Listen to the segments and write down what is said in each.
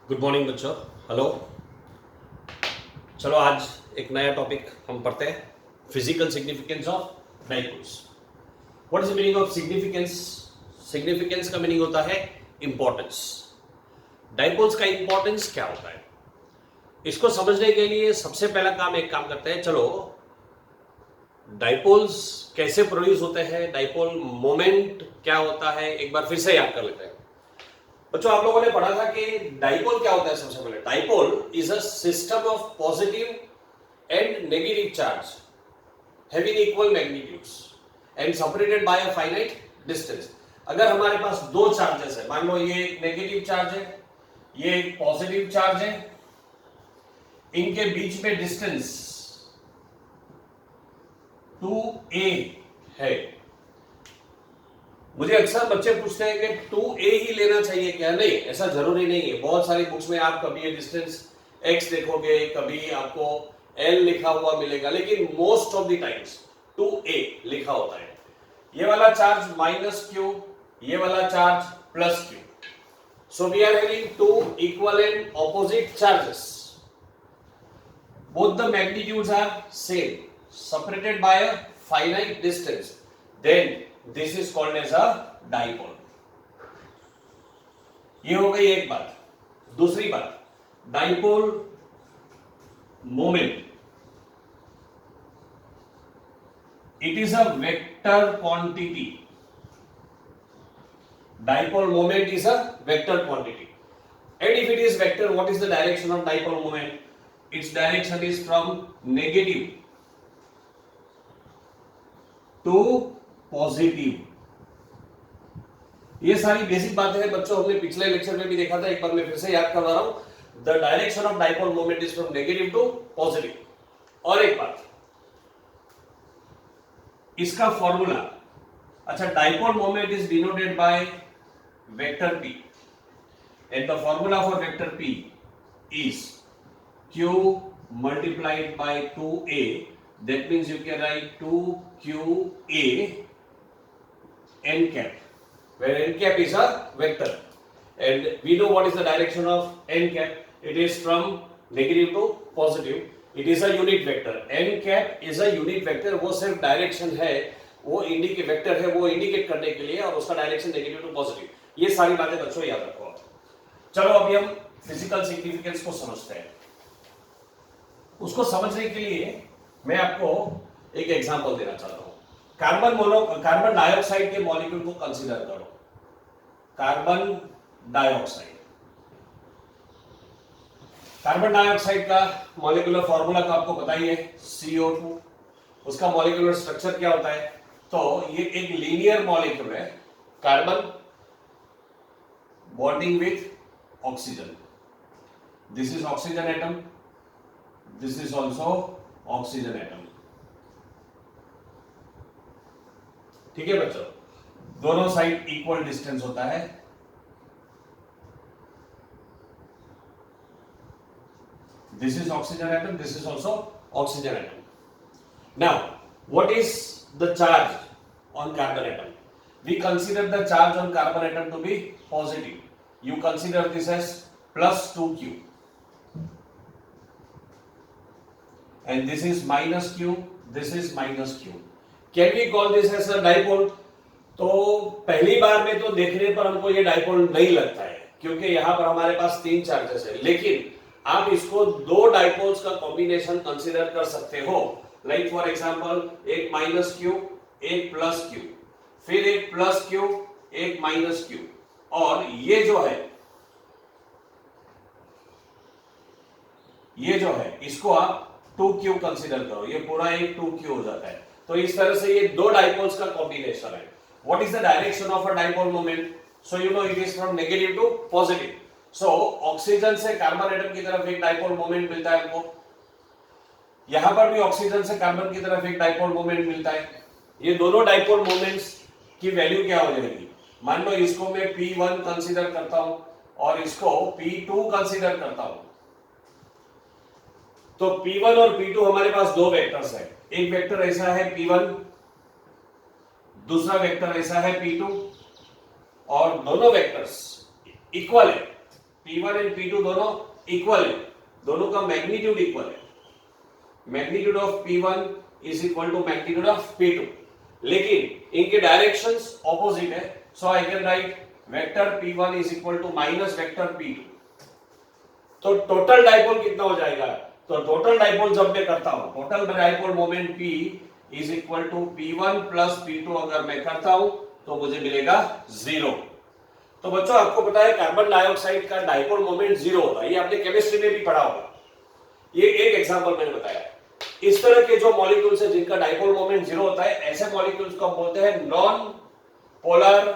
Good morning बच्चों। Hello. चलो आज एक नया टॉपिक हम पढ़ते हैं, physical significance of dipoles. What is the meaning of significance? Significance का मीनिंग होता है इंपॉर्टेंस। डाइपोल्स का इंपॉर्टेंस क्या होता है, इसको समझने के लिए सबसे पहला काम एक काम करते हैं। चलो डाइपोल्स कैसे प्रोड्यूस होते हैं, डाइपोल मोमेंट क्या होता है, एक बार फिर से याद कर लेते हैं। बच्चों आप लोगों ने पढ़ा था कि डाइपोल क्या होता है। सबसे पहले dipole is a system of positive and negative charge having equal magnitudes and separated by a finite distance. अगर हमारे पास दो चार्जेस है, मान लो ये एक नेगेटिव चार्ज है, ये एक पॉजिटिव चार्ज है, इनके बीच में डिस्टेंस 2a है। मुझे अक्सर बच्चे पूछते हैं कि 2a ही लेना चाहिए क्या? नहीं, ऐसा जरूरी नहीं है। बहुत सारी बुक्स में आप कभी ये डिस्टेंस x देखोगे, कभी आपको l लिखा हुआ मिलेगा, लेकिन most of the times 2a लिखा होता है। ये वाला चार्ज -q, ये वाला charge +q। So we are having two equal and opposite charges. Both the magnitudes are same, separated by a finite distance, then this is called as a dipole। ये हो गई एक बात। दूसरी बात, dipole moment, it is a vector quantity. Dipole moment is a vector quantity, and if it is vector, what is the direction of dipole moment? Its direction is from negative to positive. ये सारी basic बातें हैं बच्चों, हमने पिछले lecture में भी देखा था, एक बार मैं फिर से याद करवा रहा हूं। The direction of dipole moment is from negative to positive. और एक बात, इसका फॉर्मूला, अच्छा, dipole moment is denoted by vector p and the formula for vector p is q multiplied by 2a। That means you can write 2qa n cap, where n cap is a vector, and we know what is the direction of n cap. It is from negative to positive. It is a unit vector. n cap is a unit vector. वो सिर्फ direction है, वो indicate vector है, वो indicate करने के लिए, और उसका डायरेक्शन नेगेटिव टू पॉजिटिव। ये सारी बातें बच्चों याद रखो। चलो अभी हम फिजिकल सिग्निफिकेंस को समझते हैं। उसको समझने के लिए मैं आपको एक एग्जांपल देना चाहता हूं। कार्बन डाइऑक्साइड के मॉलिक्यूल को कंसीडर करो। कार्बन डाइऑक्साइड का मॉलिक्यूलर फॉर्मूला तो आपको पता ही है, CO2। उसका मॉलिक्यूलर स्ट्रक्चर क्या होता है? तो ये एक लीनियर मॉलिक्यूल है, carbon bonding with oxygen. This is oxygen atom, this is also oxygen atom. ठीक है बच्चों, दोनों साइड इक्वल डिस्टेंस होता है। This is oxygen atom, this is also oxygen atom. Now what is the charge on carbon atom? We consider the charge on carbon atom to be positive. You consider this as +2q and this is -q, this is -q। Can we call this as a dipole? तो पहली बार में तो देखने पर हमको ये dipole नहीं लगता है, क्योंकि यहां पर हमारे पास तीन चार्जेस है, लेकिन आप इसको दो डाइपोल्स का कॉम्बिनेशन कंसीडर कर सकते हो। लाइक फॉर एग्जांपल, एक -q, एक +q, फिर एक +q, एक -q, और ये जो है इसको आप 2q कंसीडर करो, ये पूरा एक 2q हो जाता है। तो इस तरह से ये दो डाइपोल्स का कॉम्बिनेशन है। What is the direction of a dipole moment? So you know it is from negative to positive. So oxygen से कार्बन एटम की तरफ एक डाइपोल मोमेंट मिलता है हमको, यहां पर भी ऑक्सीजन से कार्बन की तरफ एक डाइपोल मोमेंट मिलता है। ये दोनों डाइपोल मोमेंट्स की वैल्यू क्या हो जाएगी? मान लो इसको मैं P1 कंसीडर करता हूं और इसको P2 कंसीडर करता हूं, तो P1 और P2 हमारे पास दो वेक्टर्स हैं। एक वेक्टर ऐसा है P1, दूसरा वेक्टर ऐसा है P2, और दोनों वेक्टर्स इक्वल है। P1 एंड P2 दोनों इक्वल है, दोनों का मैग्नीट्यूड इक्वल है, magnitude of P1 is equal to magnitude of P2, लेकिन इनके डायरेक्शंस ऑपोजिट है, so I can write vector P1 is equal to minus vector P2। तो टोटल डाइपोल कितना हो जाएगा, तो टोटल डाइपोल जब मैं करता हूं, total dipole moment P is equal to P1 plus P2 अगर मैं करता हूं तो मुझे मिलेगा 0। तो बच्चों आपको पता है कार्बन डाइऑक्साइड का डाइपोल मोमेंट 0 होता है, ये आपने केमिस्ट्री में भी पढ़ा होगा। ये एक एग्जांपल मैंने बताया। इस तरह के जो मॉलिक्यूल्स है जिनका डाइपोल मोमेंट 0 होता है, ऐसे मॉलिक्यूल्स को हम बोलते हैं non polar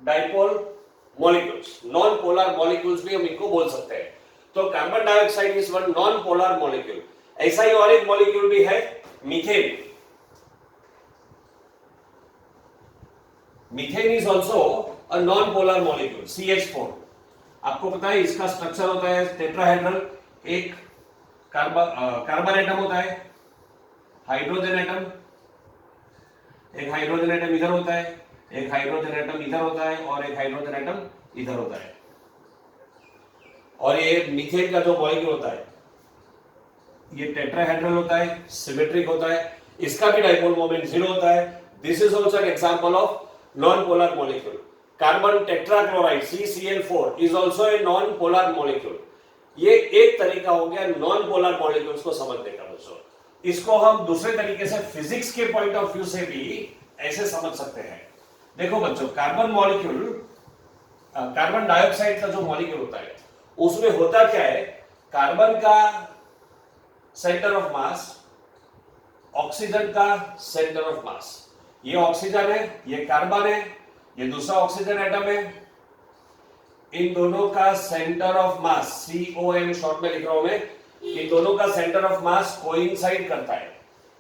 dipole molecules. Non polar molecules भी हम इनको बोल सकते हैं। तो carbon dioxide is one non polar molecule. ऐसा ही और एक मॉलिक्यूल भी है methane. Methane is also a non polar molecule, CH4। आपको पता है इसका स्ट्रक्चर होता है टेट्राहेड्रल, एक कार्बन एटम होता है, हाइड्रोजन एटम, एक हाइड्रोजन एटम इधर होता है, एक हाइड्रोजन एटम इधर होता है और एक हाइड्रोजन एटम इधर होता है। और ये मीथेन का जो मॉलिक्यूल होता है ये टेट्राहेड्रल होता है, सिमेट्रिक होता है, इसका भी डाइपोल मोमेंट 0 होता है। This is also an example of non polar molecule. Carbon tetrachloride CCl4 is also a non polar molecule. ये एक तरीका हो गया नॉन पोलर मॉलिक्यूल्स को समझने का बच्चों। इसको हम दूसरे तरीके से फिजिक्स के पॉइंट ऑफ व्यू से भी ऐसे समझ सकते हैं। देखो बच्चों, कार्बन मॉलिक्यूल, कार्बन डाइऑक्साइड का जो मॉलिक्यूल होता है उसमें होता क्या है, कार्बन का सेंटर ऑफ मास, ऑक्सीजन का सेंटर ऑफ मास। ये ऑक्सीजन है, ये कार्बन है, ये दूसरा ऑक्सीजन एटम है। इन दोनों का centre of mass, COM short में लिख रहा हूं मैं, इन दोनों का सेंटर ऑफ मास कोइंसाइड करता है।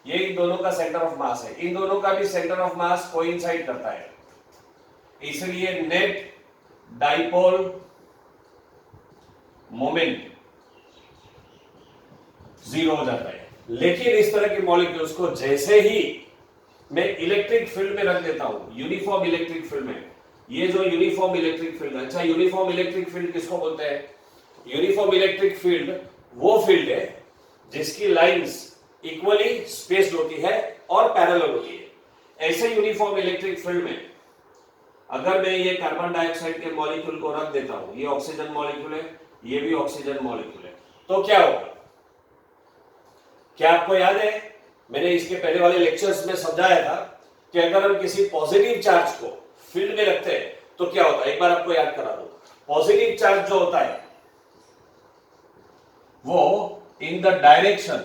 ये इन दोनों का सेंटर ऑफ मास है, इन दोनों का भी सेंटर ऑफ मास कोइंसाइड करता है, इसलिए नेट डाइपोल मोमेंट 0 हो जाता है। लेकिन इस तरह के मॉलिक्यूल्स को जैसे ही मैं इलेक्ट्रिक फील्ड में रख देता हूं, यूनिफॉर्म इलेक्ट्रिक फील्ड में, ये जो यूनिफॉर्म इलेक्ट्रिक फील्ड, अच्छा यूनिफॉर्म इलेक्ट्रिक फील्ड किसको बोलते हैं? यूनिफॉर्म इलेक्ट्रिक फील्ड वो फील्ड है जिसकी लाइंस इक्वली स्पेस्ड होती है और पैरेलल होती है। ऐसे यूनिफॉर्म इलेक्ट्रिक फील्ड में अगर मैं ये कार्बन डाइऑक्साइड के मॉलिक्यूल को रख देता हूं, ये ऑक्सीजन मॉलिक्यूल है, ये भी ऑक्सीजन मॉलिक्यूल है, तो क्या होगा? क्या आपको याद है मैंने इसके पहले वाले लेक्चर्स में समझाया था कि अगर हम किसी पॉजिटिव चार्ज को फील्ड में रखते हैं तो क्या होता है? एक बार आपको याद करा दो। पॉजिटिव चार्ज जो होता है वो in the direction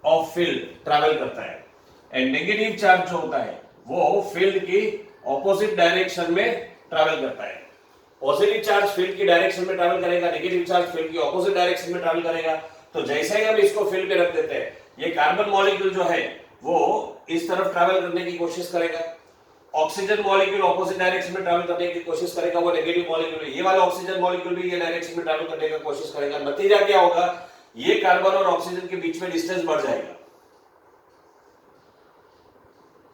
of field travel करता है, एंड नेगेटिव चार्ज जो होता है वो फील्ड की ऑपोजिट डायरेक्शन में ट्रैवल करता है। पॉजिटिव चार्ज फील्ड की डायरेक्शन में ट्रैवल करेगा, नेगेटिव चार्ज फील्ड की ऑपोजिट डायरेक्शन में ट्रैवल करेगा। तो जैसे ही हम इसको फील्ड में रख देते हैं, ये कार्बन मॉलिक्यूल जो है वो इस तरफ ट्रैवल करने की कोशिश करेगा, ऑक्सीजन मॉलिक्यूल ऑपोजिट डायरेक्शन में ट्रैवल करने की कोशिश करेगा, वो नेगेटिव मॉलिक्यूल है। ये वाला ऑक्सीजन मॉलिक्यूल भी ये डायरेक्शन में ट्रैवल करने की कोशिश करेगा। नतीजा क्या होगा? ये कार्बन और ऑक्सीजन के बीच में डिस्टेंस बढ़ जाएगा,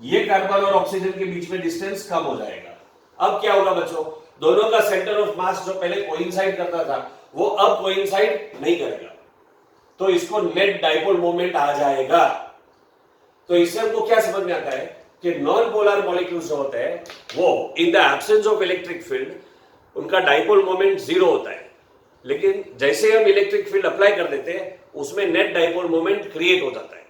ये कार्बन और ऑक्सीजन के बीच में डिस्टेंस कम हो जाएगा। अब क्या होगा बच्चों? दोनों का सेंटर ऑफ मास जो पहले कोइंसाइड करता था वो अब कोइंसाइड नहीं करेगा, तो इसको नेट डाइपोल मोमेंट आ जाएगा। तो इससे हमको क्या समझ में आता है कि नॉन पोलर मॉलिक्यूल्स जो होते हैं वो in the absence of electric field उनका डाइपोल मोमेंट 0 होता है, लेकिन जैसे हम इलेक्ट्रिक फील्ड अप्लाई कर देते हैं उसमें नेट डाइपोल मोमेंट क्रिएट हो जाता है।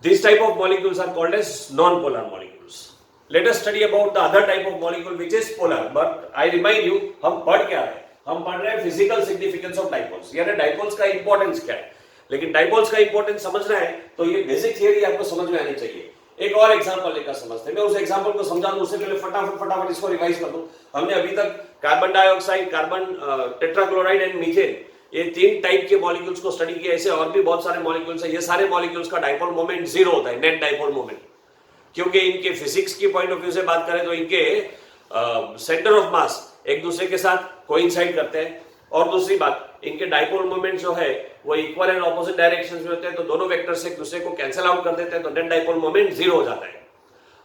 This type of molecules are called as non polar molecules. Let us study about the other type of molecule which is polar. But I remind you, हम पढ़ क्या रहे हैं? हम पढ़ रहे हैं फिजिकल सिग्निफिकेंस ऑफ डाइपोल्स, यानी डाइपोल्स का इंपॉर्टेंस क्या है। लेकिन डाइपोल्स का इंपॉर्टेंस समझना है तो ये बेसिक थियरी आपको समझ में आनी चाहिए। एक और एग्जांपल लेकर समझते हैं। मैं उस एग्जांपल को समझा दूं, उससे पहले फटाफट इसको रिवाइज कर दूं। हमने अभी तक carbon dioxide, carbon tetrachloride and methane, ये 3 टाइप के मॉलिक्यूल्स को स्टडी किया। ऐसे और भी बहुत सारे मॉलिक्यूल्स हैं। ये सारे मॉलिक्यूल्स का डाइपोल मोमेंट 0 होता है, नेट डाइपोल मोमेंट, क्योंकि इनके फिजिक्स की पॉइंट ऑफ व्यू से बात करें तो इनके सेंटर ऑफ मास एक दूसरे के साथ कोइंसाइड करते हैं, और दूसरी बात इनके डाइपोल मोमेंट जो है वो इक्वल एंड ऑपोजिट डायरेक्शंस में होते हैं, तो दोनों वेक्टर्स एक दूसरे को कैंसिल आउट कर देते हैं, तो नेट डाइपोल मोमेंट 0 हो जाता है।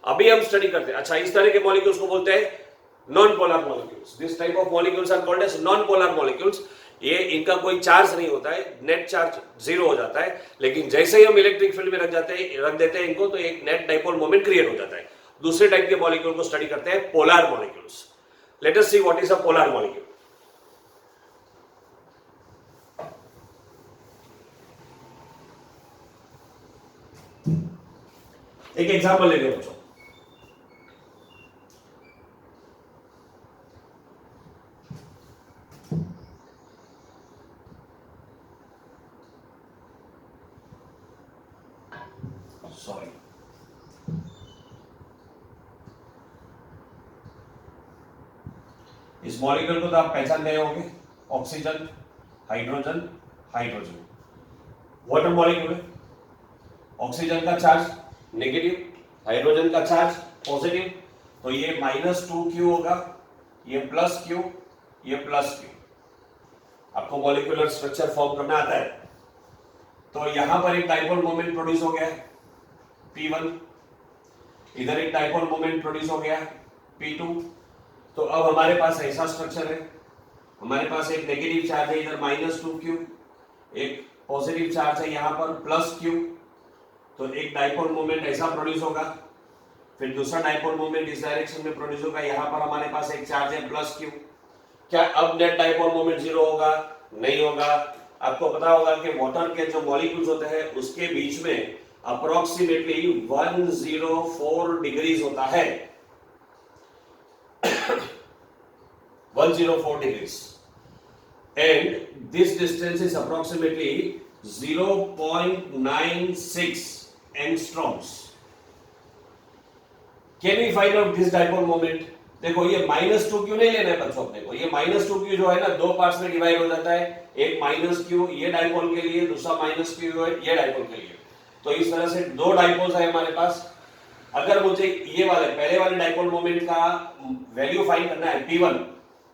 अभी हम स्टडी करते हैं। अच्छा, इस तरह के मॉलिक्यूल्स को बोलते हैं non-polar molecules. This type of molecules are called as non-polar molecules. ये इनका कोई चार्ज नहीं होता है, नेट चार्ज जीरो हो जाता है, लेकिन जैसे ही हम इलेक्ट्रिक फील्ड में रख देते हैं इनको, तो एक नेट डाइपोल मोमेंट क्रिएट हो जाता है. दूसरे टाइप के मॉलिक्यूल को स्टडी करते हैं polar molecules. Let us see what is a polar molecule. एक एग्जांपल ले लो बच्चों. सॉरी, इस मॉलिक्यूल को तो आप पहचान गए होंगे. Oxygen, hydrogen, hydrogen. Water molecule है. ऑक्सीजन का चार्ज नेगेटिव, हाइड्रोजन का चार्ज पॉजिटिव, तो ये -2q होगा, ये +q, ये +q. आपको मॉलिक्यूलर स्ट्रक्चर फॉर्म करना आता है. तो यहां पर एक डाइपोल मोमेंट प्रोड्यूस हो गया है P1, इधर एक डाइपोल मोमेंट प्रोड्यूस हो गया है P2. तो अब हमारे पास ऐसा स्ट्रक्चर है, हमारे पास एक नेगेटिव चार्ज है इधर -2q, एक पॉजिटिव चार्ज है यहाँ पर +q. तो एक डाइपोल मोमेंट ऐसा प्रोड्यूस होगा, फिर दूसरा डाइपोल मोमेंट इस डायरेक्शन में प्रोड्यूस होगा. यहाँ पर हमारे पास एक चार्ज है +q. क्या अब नेट डाइपोल मोमेंट जीरो होगा? नहीं होगा. आपको पता होगा कि वाटर के जो मॉलिक्यूल्स होते हैं उसके बीच में अप्रोक्सीमेटली 104 डिग्रीज होता है. 104 degrees, and this distance is approximately 0.96 angstroms. Can we find out this dipole moment? देखो ये -2q नहीं लेना है बच्चों अपने को. ये -2q जो है ना दो पार्ट्स में डिवाइड हो जाता है. एक -q ये डाइपोल के लिए, दूसरा -q ये डाइपोल के लिए. तो इस तरह से दो डाइपोल्स है हमारे पास. अगर मुझे ये वाले पहले वाले डाइपोल मोमेंट का वैल्यू फाइंड करना है P1,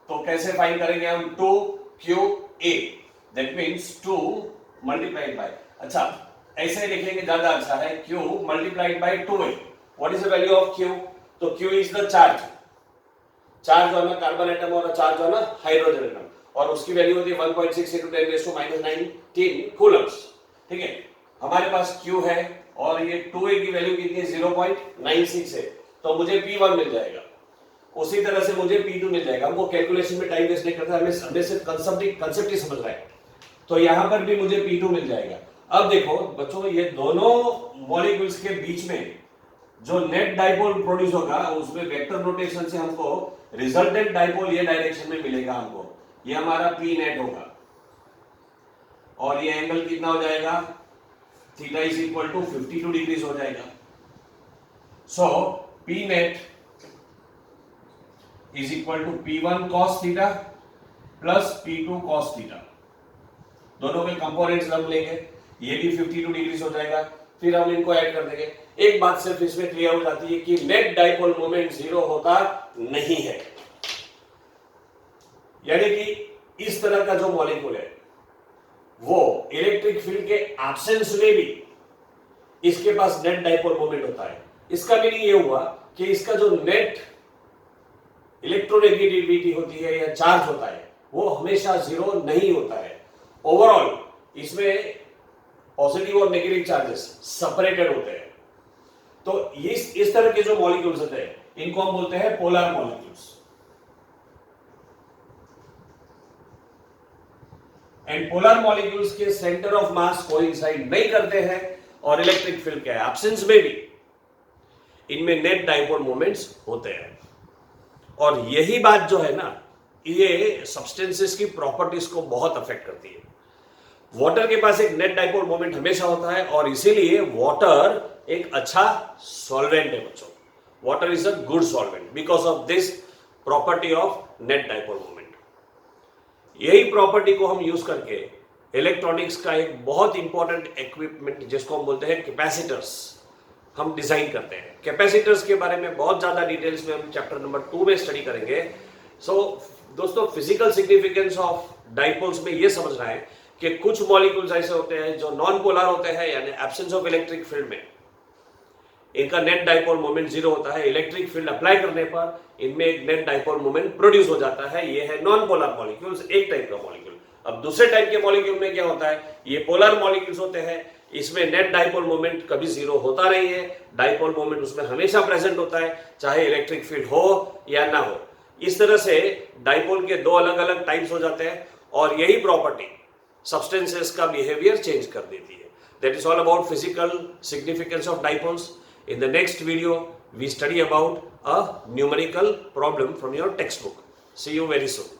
तो कैसे फाइंड करेंगे हम? 2qa. That means 2 multiplied by, अच्छा ऐसे लिखेंगे ज्यादा अच्छा है, q multiplied by 2a. What is the value of q? तो q is the charge. Charge on carbon atom और चार्ज ऑन हाइड्रोजन एटम, और उसकी वैल्यू होती है 1.6 × 10⁻⁹ कूलम्स. ठीक है, हमारे पास q है और ये 2a की वैल्यू कितनी है? 0.96 है. तो मुझे P1 मिल जाएगा. उसी तरह से मुझे P2 मिल जाएगा. हमको कैलकुलेशन में टाइम वेस्ट नहीं करता, हमें सिर्फ कंसेप्ट ही समझना है. तो यहां पर भी मुझे P2 मिल जाएगा. अब देखो बच्चों, ये दोनों मॉलिक्यूल्स के बीच में जो नेट डाइपोल प्रोड्यूस होगा उसमें वेक्टर नोटेशन से हमको रिजल्टेंट डाइपोल ये डायरेक्शन में मिलेगा हमको. ये हमारा P नेट होगा और ये एंगल कितना हो जाएगा? Theta is equal to 52 degrees हो जाएगा. So P net is equal to P1 cos theta plus P2 cos theta. दोनों के कंपोनेंट्स हम लेंगे, ये भी 52 डिग्रीज हो जाएगा. फिर हम इनको ऐड कर देंगे. एक बात सिर्फ इसमें क्लियर हो जाती है कि नेट डाइपोल मोमेंट जीरो होता नहीं है. यानी कि इस तरह का जो मॉलिक्यूल है वो इलेक्ट्रिक फील्ड के एब्सेंस में भी इसके पास नेट डाइपोल मोमेंट होता है. इसका मीनिंग ये हुआ कि इसका जो नेट इलेक्ट्रोनेगेटिविटी होती है या चार्ज होता है वो हमेशा जीरो नहीं होता है. ओवरऑल इसमें पॉजिटिव और नेगेटिव चार्जेस सेपरेटेड होते हैं. तो इस तरह के जो मॉलिक्यूल्स होते हैं इनको हम बोलते हैं polar molecules. And polar molecules के सेंटर ऑफ मास कोइंसाइड नहीं करते हैं और इलेक्ट्रिक फील्ड के एब्सेंस में भी इनमें नेट डाइपोल मोमेंट्स होते हैं. और यही बात जो है ना, ये सब्सटेंसेस की प्रॉपर्टीज को बहुत अफेक्ट करती है. वाटर के पास एक नेट डाइपोल मोमेंट हमेशा होता है और इसीलिए वाटर एक अच्छा सॉल्वेंट है बच्चों. Water is a good solvent because of this property of net dipole moment. यही प्रॉपर्टी को हम यूज करके इलेक्ट्रॉनिक्स का एक बहुत इंपॉर्टेंट इक्विपमेंट जिसको हम बोलते हैं कैपेसिटर्स, हम डिजाइन करते हैं. कैपेसिटर्स के बारे में बहुत ज्यादा डिटेल्स में हम चैप्टर नंबर 2 में स्टडी करेंगे. सो दोस्तों, फिजिकल सिग्निफिकेंस ऑफ डाइपोल्स में ये समझना है कि कुछ मॉलिक्यूल्स ऐसे होते हैं जो नॉन पोलर होते हैं, यानी एब्सेंस ऑफ इलेक्ट्रिक फील्ड में इनका नेट डाइपोल मोमेंट जीरो होता है। इलेक्ट्रिक फील्ड अप्लाई करने पर इनमें एक नेट डाइपोल मोमेंट प्रोड्यूस हो जाता है। ये है नॉन पोलर मॉलिक्यूल्स, एक टाइप का मॉलिक्यूल। अब दूसरे टाइप के मॉलिक्यूल में क्या होता है, ये पोलर मॉलिक्यूल्स होते हैं, इसमें नेट डाइपोल मोमेंट कभी जीरो होता नहीं है, डाइपोल मोमेंट उसमें हमेशा प्रेजेंट होता है, चाहे इलेक्ट्रिक फील्ड हो या ना हो। इस तरह से डाइपोल के दो अलग अलग टाइप्स हो जाते हैं और यही प्रॉपर्टी सब्सटेंसेस का बिहेवियर चेंज कर देती है। That is all about physical significance of dipoles. In the next video, we study about a numerical problem from your textbook. See you very soon.